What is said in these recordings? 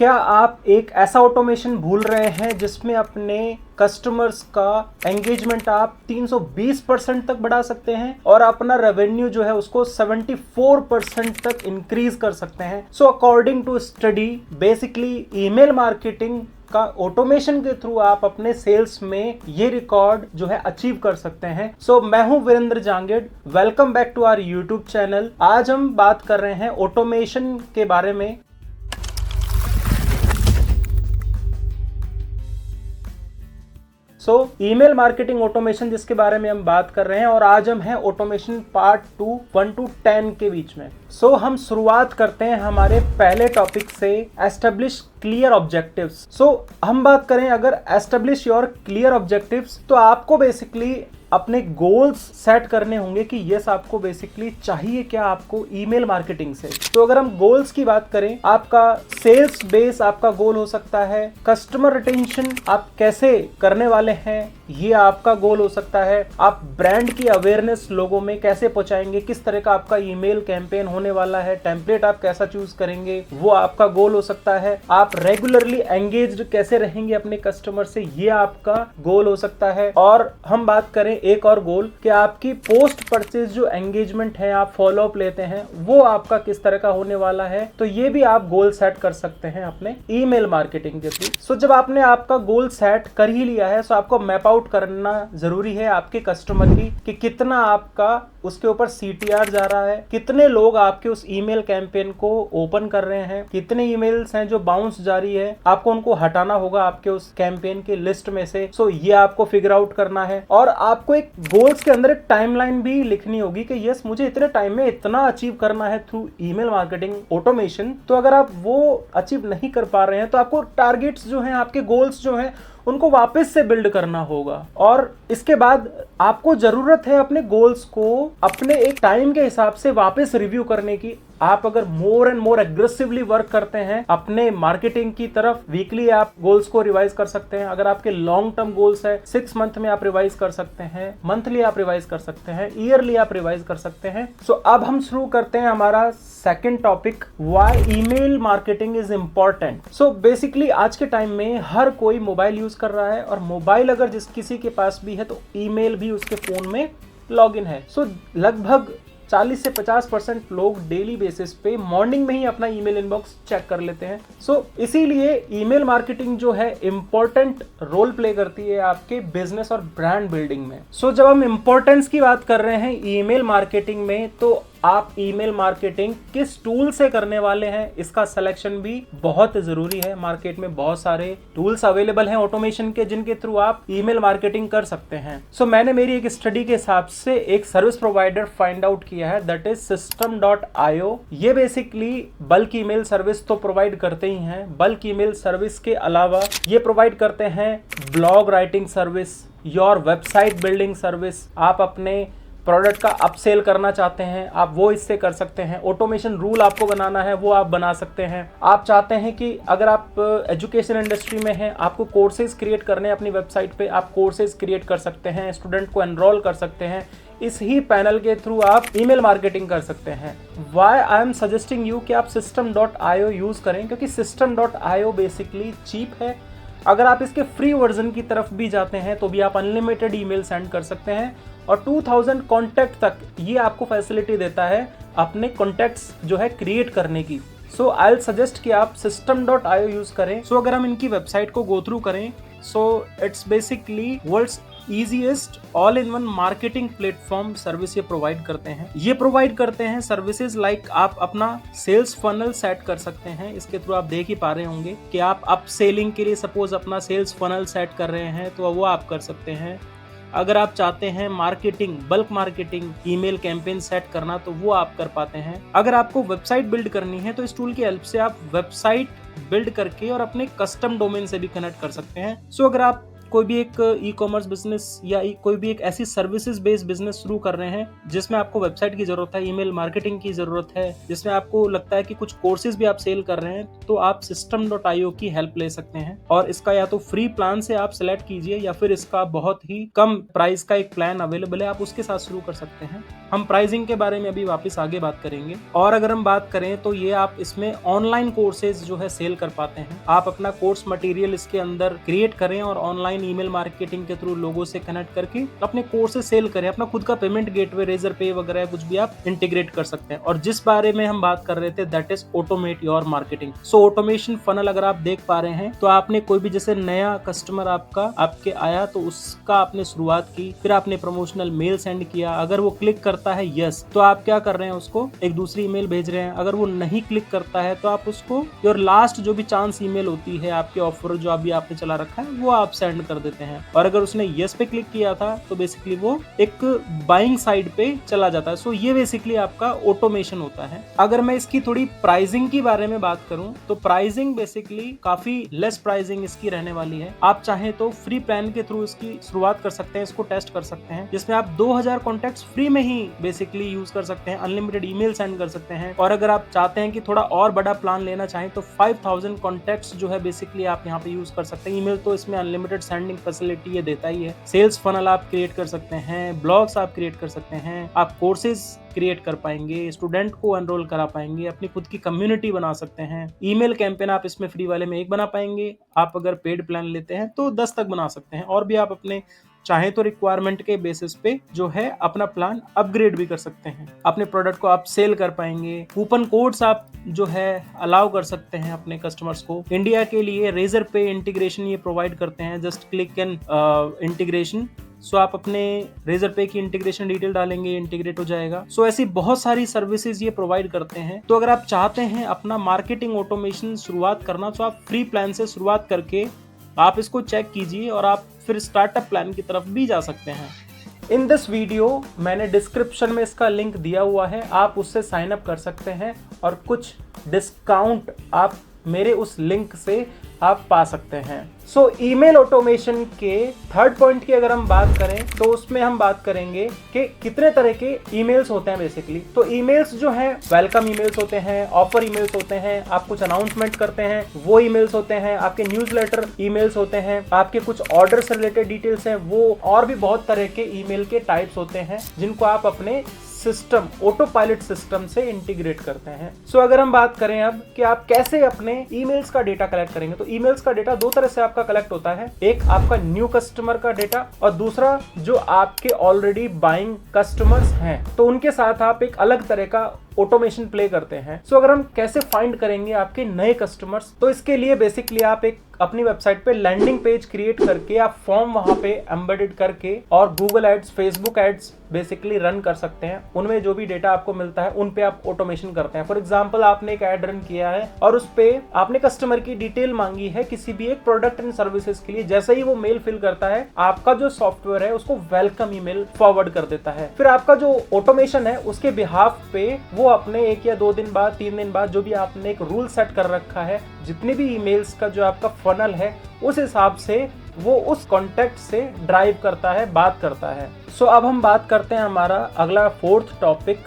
क्या आप एक ऐसा ऑटोमेशन भूल रहे हैं जिसमें अपने कस्टमर्स का एंगेजमेंट आप 320% तक बढ़ा सकते हैं और अपना रेवेन्यू जो है उसको 74% तक इंक्रीज कर सकते हैं? So according to study, basically email marketing का ऑटोमेशन के थ्रू आप अपने सेल्स में ये रिकॉर्ड जो है अचीव कर सकते हैं। सो मैं हूं Virendra Jangid, welcome back to our YouTube channel. आज हम बात कर रहे हैं ऑटोमेशन के बारे में। ईमेल मार्केटिंग ऑटोमेशन जिसके बारे में हम बात कर रहे हैं, और आज हम हैं ऑटोमेशन पार्ट 2 1 to 10 के बीच में। हम शुरुआत करते हैं हमारे पहले टॉपिक से, एस्टेब्लिश क्लियर ऑब्जेक्टिव्स। हम बात करें अगर एस्टेब्लिश योर क्लियर ऑब्जेक्टिव्स, तो आपको बेसिकली अपने गोल्स सेट करने होंगे कि यस आपको बेसिकली चाहिए क्या आपको ईमेल मार्केटिंग से। तो अगर हम गोल्स की बात करें, आपका सेल्स बेस आपका गोल हो सकता है, कस्टमर रिटेंशन आप कैसे करने वाले हैं ये आपका गोल हो सकता है, आप ब्रांड की अवेयरनेस लोगों में कैसे पहुंचाएंगे, किस तरह का आपका ईमेल कैंपेन होने वाला है, टेम्पलेट आप कैसा चूज करेंगे वो आपका गोल हो सकता है, आप रेगुलरली एंगेज्ड कैसे रहेंगे अपने कस्टमर से ये आपका गोल हो सकता है। और हम बात करें एक और गोल कि आपकी पोस्ट परचेज जो एंगेजमेंट है, आप फॉलो अप लेते हैं, वो आपका किस तरह का होने वाला है, तो ये भी आप गोल सेट कर सकते हैं अपने ईमेल मार्केटिंग के थ्रू। जब आपने आपका गोल सेट कर ही लिया है, तो आपको मैप आउट करना जरूरी है आपके कस्टमर की कि कितना आपका उसके ऊपर CTR जा रहा है, कितने लोग आपके उस ईमेल कैंपेन को ओपन कर रहे हैं, कितने ईमेल्स हैं जो बाउंस जारी है, आपको उनको हटाना होगा आपके उस कैंपेन की लिस्ट में से। ये आपको फिगर आउट करना है, और आपको एक गोल्स के अंदर एक टाइमलाइन भी लिखनी होगी कि यस मुझे इतने टाइम में इतना अचीव करना है थ्रू ईमेल मार्केटिंग ऑटोमेशन। तो अगर आप वो अचीव नहीं कर पा रहे हैं तो आपको टारगेट्स जो हैं, आपके गोल्स जो हैं, उनको वापस से बिल्ड करना होगा। और इसके बाद आपको जरूरत है अपने गोल्स को अपने एक टाइम के हिसाब से वापस रिव्यू करने की। आप अगर more and more aggressively work करते हैं अपने मार्केटिंग की तरफ, वीकली आप गोल्स को रिवाइज कर सकते हैं। अगर आपके लॉन्ग टर्म गोल्स है, 6 मंथ में आप रिवाइज कर सकते हैं, मंथली आप रिवाइज कर सकते हैं, ईयरली आप रिवाइज कर सकते हैं। अब हम शुरू करते हैं हमारा second topic, why email marketing is important. Basically आज के टाइम में हर कोई मोबाइल यूज कर रहा है, और मोबाइल अगर जिस किसी के पास भी है तो ईमेल भी उसके फोन में लॉगिन है। लगभग 40 से 50% लोग डेली बेसिस पे मॉर्निंग में ही अपना ईमेल इनबॉक्स चेक कर लेते हैं। इसीलिए ईमेल मार्केटिंग जो है इंपॉर्टेंट रोल प्ले करती है आपके बिजनेस और ब्रांड बिल्डिंग में। जब हम इंपॉर्टेंस की बात कर रहे हैं ईमेल मार्केटिंग में, तो आप ईमेल मार्केटिंग किस टूल से करने वाले हैं इसका सिलेक्शन भी बहुत जरूरी है। मार्केट में बहुत सारे टूल्स अवेलेबल हैं ऑटोमेशन के जिनके थ्रू आप ईमेल मार्केटिंग कर सकते हैं। मैंने मेरी एक स्टडी के हिसाब से एक सर्विस प्रोवाइडर फाइंड आउट किया है, दैट इज System.io। ये बेसिकली बल्क ईमेल सर्विस तो प्रोवाइड करते ही हैं, बल्क ईमेल सर्विस के अलावा ये प्रोवाइड करते हैं blog writing service, your website building service. आप अपने प्रोडक्ट का अपसेल करना चाहते हैं, आप वो इससे कर सकते हैं। ऑटोमेशन रूल आपको बनाना है, वो आप बना सकते हैं। आप चाहते हैं कि अगर आप एजुकेशन इंडस्ट्री में हैं, आपको कोर्सेज क्रिएट करने हैं अपनी वेबसाइट पे, आप कोर्सेज क्रिएट कर सकते हैं, स्टूडेंट को एनरोल कर सकते हैं। इस ही पैनल के थ्रू आप ईमेल मार्केटिंग कर सकते हैं। Why I am suggesting you कि आप System.io यूज करें, क्योंकि System.io बेसिकली चीप है। अगर आप इसके फ्री वर्जन की तरफ भी जाते हैं तो भी आप अनलिमिटेड ईमेल सेंड कर सकते हैं, और 2000 कॉन्टैक्ट तक ये आपको फैसिलिटी देता है अपने कॉन्टैक्ट्स जो है क्रिएट करने की। आई विल सजेस्ट कि आप System.io यूज करें। अगर हम इनकी वेबसाइट को गो थ्रू करें, it's basically world's easiest all in one marketing platform service ये प्रोवाइड करते हैं। ये प्रोवाइड करते हैं सर्विसेज लाइक आप अपना सेल्स फनल सेट कर सकते हैं। इसके थ्रू आप देख ही पा रहे होंगे कि आप अप सेलिंग के लिए सपोज अपना सेल्स फनल सेट कर रहे हैं, तो वो आप कर सकते हैं। अगर आप चाहते हैं marketing, bulk marketing, email campaign set करना, तो वो आप कर पाते हैं। अगर आपको वेबसाइट बिल्ड करनी है तो इस टूल की हेल्प से आप वेबसाइट बिल्ड करके और अपने कस्टम डोमेन से भी कनेक्ट कर सकते हैं। अगर आप कोई भी एक ई कॉमर्स बिजनेस या कोई भी एक ऐसी सर्विसेज बेस्ड बिजनेस शुरू कर रहे हैं जिसमें आपको वेबसाइट की जरूरत है, ईमेल मार्केटिंग की जरूरत है, जिसमें आपको लगता है कि कुछ कोर्सेज भी आप सेल कर रहे हैं, तो आप System.io की हेल्प ले सकते हैं। और इसका या तो फ्री प्लान से आप सेलेक्ट कीजिए या फिर इसका बहुत ही कम प्राइस का एक प्लान अवेलेबल है, आप उसके साथ शुरू कर सकते हैं। हम प्राइसिंग के बारे में अभी वापस आगे बात करेंगे। और अगर हम बात करें तो ये आप इसमें ऑनलाइन कोर्सेज जो है सेल कर पाते हैं। आप अपना कोर्स मटेरियल इसके अंदर क्रिएट करें और ऑनलाइन ईमेल मार्केटिंग के थ्रू लोगों से कनेक्ट करके अपने कोर्सेज सेल करें। अपना खुद का पेमेंट गेटवे, रेजर पे वगैरह कुछ भी आप इंटीग्रेट कर सकते हैं। और जिस बारे में हम बात कर रहे थे that is automate your marketing. So automation funnel अगर आप देख पा रहे हैं तो आपने कोई भी जैसे नया कस्टमर आपके आया तो उसका आपने शुरुआत की, फिर आपने प्रमोशनल मेल सेंड किया। अगर वो क्लिक करता है यस तो आप क्या कर रहे हैं, उसको एक दूसरी ईमेल भेज रहे हैं। अगर वो नहीं क्लिक करता है तो आप उसको योर लास्ट जो भी चांस ईमेल होती है आपके ऑफर जो अभी आपने चला रखा है वो आप सेंड कर देते हैं। और अगर उसने यस पे क्लिक किया था तो बेसिकली वो एक बाइंग साइड पे चला जाता है। सो ये बेसिकली आपका ऑटोमेशन होता है। अगर मैं इसकी थोड़ी प्राइसिंग की बारे में बात करूं तो प्राइसिंग बेसिकली काफी लेस प्राइसिंग इसकी रहने वाली है। आप चाहें तो फ्री प्लान के थ्रू इसकी शुरुआत कर सकते हैं, इसको टेस्ट कर सकते हैं, जिसमें आप 2000 कॉन्टेक्ट्स फ्री में ही बेसिकली यूज कर सकते हैं, अनलिमिटेड ईमेल सेंड कर सकते हैं। और अगर आप चाहते हैं कि थोड़ा और बड़ा प्लान लेना चाहें तो 5000 कॉन्टेक्ट्स जो है बेसिकली आप यहाँ पे यूज कर सकते हैं। ईमेल तो इसमें अनलिमिटेड सेंडिंग फैसिलिटी ये देता ही है। सेल्स फनल आप क्रिएट कर सकते हैं, ब्लॉग्स आप क्रिएट कर सकते हैं, आप कोर्सेज क्रिएट कर पाएंगे, स्टूडेंट को एनरोल करा पाएंगे, अपनी खुद की कम्युनिटी बना सकते हैं। ईमेल कैंपेन आप इसमें फ्री वाले में 1 बना पाएंगे, आप अगर पेड प्लान लेते हैं तो 10 तक बना सकते हैं। और भी आप अपने चाहे तो रिक्वायरमेंट के बेसिस पे जो है अपना प्लान अपग्रेड भी कर सकते हैं। अपने प्रोडक्ट को आप सेल कर पाएंगे। कूपन कोड्स आप जो है अलाउ कर सकते हैं अपने कस्टमर्स को। इंडिया के लिए रेजर पे इंटीग्रेशन ये प्रोवाइड करते हैं, जस्ट क्लिक एंड इंटीग्रेशन। सो आप अपने रेजर पे की इंटीग्रेशन डिटेल डालेंगे, इंटीग्रेट हो जाएगा। सो ऐसी बहुत सारी सर्विसेज ये प्रोवाइड करते हैं। तो अगर आप चाहते हैं अपना मार्केटिंग ऑटोमेशन शुरुआत करना तो आप फ्री प्लान से शुरुआत करके आप इसको चेक कीजिए और आप फिर स्टार्टअप प्लान की तरफ भी जा सकते हैं। इन दिस वीडियो मैंने डिस्क्रिप्शन में इसका लिंक दिया हुआ है, आप उससे साइन अप कर सकते हैं और कुछ डिस्काउंट आप मेरे उस लिंक से आप पा सकते हैं। सो ईमेल ऑटोमेशन के थर्ड पॉइंट की अगर हम बात करें तो उसमें हम बात करेंगे कि कितने तरह के ईमेल्स होते हैं बेसिकली। तो ईमेल्स जो हैं वेलकम ईमेल्स होते हैं, ऑफर ईमेल्स होते हैं, आप कुछ अनाउंसमेंट करते हैं वो ईमेल्स होते हैं, आपके न्यूज़लेटर ईमेल्स होते हैं, आपके कुछ ऑर्डर से रिलेटेड डिटेल्स हैं वो, और भी बहुत तरह के ईमेल के टाइप्स होते हैं जिनको आप अपने सिस्टम, ऑटो पायलट सिस्टम से इंटीग्रेट करते हैं। सो अगर हम बात करें अब कि आप कैसे अपने ईमेल्स का डेटा कलेक्ट करेंगे, तो ईमेल्स का डेटा 2 तरह से आपका कलेक्ट होता है। एक आपका न्यू कस्टमर का डेटा और दूसरा जो आपके ऑलरेडी बाइंग कस्टमर्स हैं तो उनके साथ आप एक अलग तरह का ऑटोमेशन प्ले करते हैं। सो अगर हम कैसे फाइंड करेंगे आपके नए कस्टमर्स, तो इसके लिए बेसिकली आप एक अपनी वेबसाइट पे लैंडिंग पेज क्रिएट करके आप फॉर्म वहां पे एम्बेडेड करके और Google ads, Facebook ads basically run कर सकते हैं। उनमें जो भी डेटा आपको मिलता है उन पे आप ऑटोमेशन करते हैं। फॉर एग्जांपल आपने एक एड रन किया है और उस पे आपने कस्टमर की डिटेल मांगी है किसी भी एक प्रोडक्ट एंड सर्विसेज के लिए। जैसे ही वो मेल फिल करता है आपका जो सॉफ्टवेयर है उसको वेलकम ईमेल फॉरवर्ड कर देता है। फिर आपका जो ऑटोमेशन है उसके बिहाफ पे वो अपने 1 या 2 दिन बाद, 3 दिन बाद जो भी आपने एक रूल सेट कर रखा है, जितने भी ईमेल्स का जो आपका फनल है उस हिसाब से वो उस कॉन्टेक्ट से ड्राइव करता है, बात करता है। सो अब हम बात करते हैं हमारा अगला 4th topic,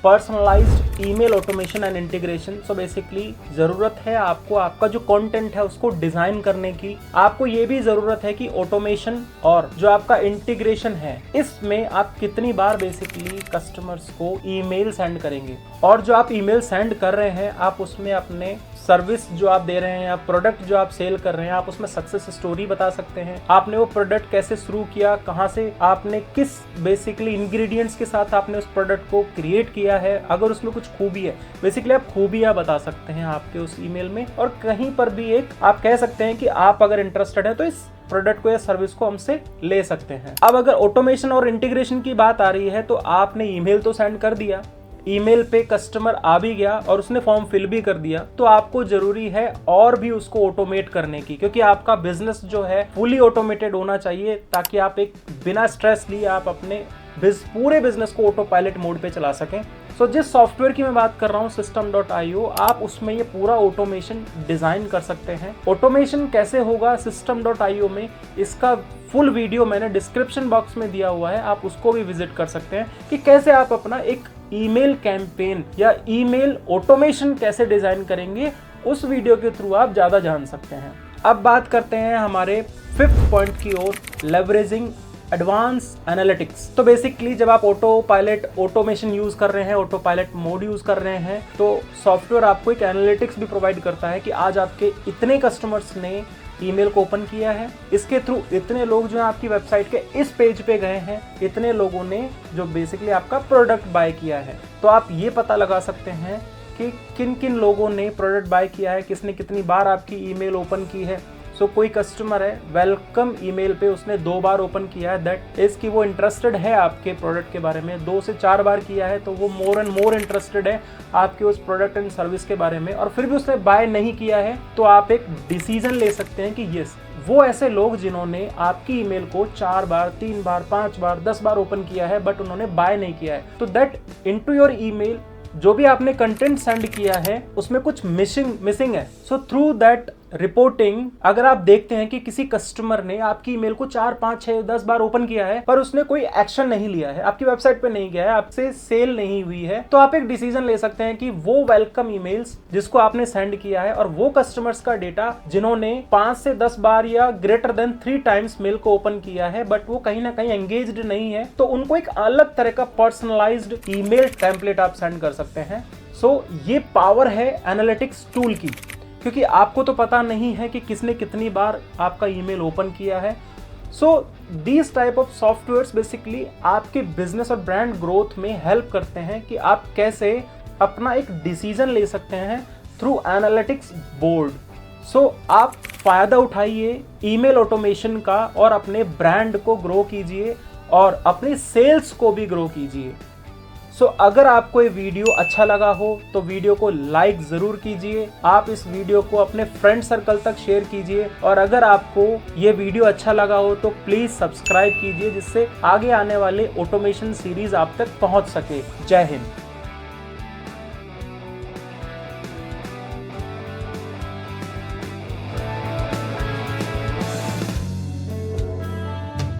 personalised email automation and integration. So basically जरूरत है आपको आपका जो कंटेंट है उसको डिजाइन करने की। आपको ये भी जरूरत है कि ऑटोमेशन और जो आपका इंटीग्रेशन है इसमें आप कितनी बार बेसिकली कस्टमर्स को ईमेल सेंड करेंगे, और जो आप ईमेल सेंड कर रहे हैं आप उसमें अपने सर्विस जो आप दे रहे हैं या प्रोडक्ट जो आप सेल कर रहे हैं आप उसमें सक्सेस स्टोरी बता सकते हैं। आपने वो प्रोडक्ट कैसे शुरू किया, कहाँ से आपने किस बेसिकली इंग्रेडिएंट्स के साथ आपने उस प्रोडक्ट को क्रिएट किया है, अगर उसमें कुछ खूबी है बेसिकली आप खूबियां बता सकते हैं आपके उस ईमेल में। और कहीं पर भी एक आप कह सकते हैं कि आप अगर इंटरेस्टेड है तो इस प्रोडक्ट को या सर्विस को हमसे ले सकते हैं। अब अगर ऑटोमेशन और इंटीग्रेशन की बात आ रही है तो आपने ईमेल तो सेंड कर दिया, ईमेल पे कस्टमर आ भी गया और उसने फॉर्म फिल भी कर दिया, तो आपको जरूरी है और भी उसको ऑटोमेट करने की, क्योंकि आपका बिजनेस जो है फुली ऑटोमेटेड होना चाहिए ताकि आप एक बिना स्ट्रेस लिए आप अपने पूरे बिजनेस को ऑटो पायलट मोड पे चला सकें। सो जिस सॉफ्टवेयर की मैं बात कर रहा हूँ system.io, आप उसमें ये पूरा ऑटोमेशन डिजाइन कर सकते हैं। ऑटोमेशन कैसे होगा system.io में, इसका फुल वीडियो मैंने डिस्क्रिप्शन बॉक्स में दिया हुआ है, आप उसको भी विजिट कर सकते हैं कि कैसे आप अपना एक ईमेल कैंपेन या ईमेल ऑटोमेशन कैसे डिजाइन करेंगे। उस वीडियो के थ्रू आप ज्यादा जान सकते हैं। अब बात करते हैं हमारे 5th पॉइंट की ओर, लेवरेजिंग एडवांस एनालिटिक्स। तो बेसिकली जब आप ऑटो पायलट ऑटोमेशन यूज कर रहे हैं, ऑटो पायलट मोड यूज कर रहे हैं, तो सॉफ्टवेयर आपको एक एनालिटिक्स भी प्रोवाइड करता है कि आज आपके इतने कस्टमर्स ने ईमेल को ओपन किया है, इसके थ्रू इतने लोग जो है आपकी वेबसाइट के इस पेज पे गए हैं, इतने लोगों ने जो बेसिकली आपका प्रोडक्ट बाय किया है। तो आप ये पता लगा सकते हैं कि किन किन लोगों ने प्रोडक्ट बाय किया है, किसने कितनी बार आपकी ईमेल ओपन की है। सो कोई कस्टमर है, वेलकम ईमेल पे उसने 2 बार ओपन किया है, दैट इज कि वो इंटरेस्टेड है आपके प्रोडक्ट के बारे में। 2 से 4 बार किया है तो वो मोर एंड मोर इंटरेस्टेड है आपके उस प्रोडक्ट एंड सर्विस के बारे में। और फिर भी उसने बाय नहीं किया है, तो आप एक डिसीजन ले सकते हैं कि यस, वो ऐसे लोग जिन्होंने आपकी ईमेल को 4 बार, 3 बार, 5 बार, 10 बार ओपन किया है बट उन्होंने बाय नहीं किया है, तो दैट इनटू योर ईमेल जो भी आपने कंटेंट सेंड किया है उसमें कुछ मिसिंग है। सो थ्रू दैट रिपोर्टिंग, अगर आप देखते हैं कि किसी कस्टमर ने आपकी ईमेल को 4, 5, 6, 10 बार ओपन किया है पर उसने कोई एक्शन नहीं लिया है, आपकी वेबसाइट पे नहीं गया है, आपसे सेल नहीं हुई है, तो आप एक डिसीजन ले सकते हैं कि वो वेलकम ईमेल्स जिसको आपने सेंड किया है और वो कस्टमर्स का डेटा जिन्होंने 5 से 10 बार या ग्रेटर देन 3 टाइम्स मेल को ओपन किया है बट वो कहीं ना कहीं एंगेज्ड नहीं है, तो उनको एक अलग तरह का पर्सनलाइज्ड ईमेल टेम्पलेट आप सेंड कर सकते हैं। सो ये पावर है एनालिटिक्स टूल की, क्योंकि आपको तो पता नहीं है कि किसने कितनी बार आपका ईमेल ओपन किया है। So these type of softwares basically आपके बिजनेस और ब्रांड ग्रोथ में हेल्प करते हैं कि आप कैसे अपना एक डिसीजन ले सकते हैं थ्रू एनालिटिक्स बोर्ड। सो आप फायदा उठाइए ईमेल ऑटोमेशन का और अपने ब्रांड को ग्रो कीजिए और अपनी सेल्स को भी ग्रो कीजिए। सो अगर आपको ये वीडियो अच्छा लगा हो तो वीडियो को लाइक ज़रूर कीजिए, आप इस वीडियो को अपने फ्रेंड सर्कल तक शेयर कीजिए और अगर आपको ये वीडियो अच्छा लगा हो तो प्लीज़ सब्सक्राइब कीजिए जिससे आगे आने वाले ऑटोमेशन सीरीज आप तक पहुंच सके। जय हिंद।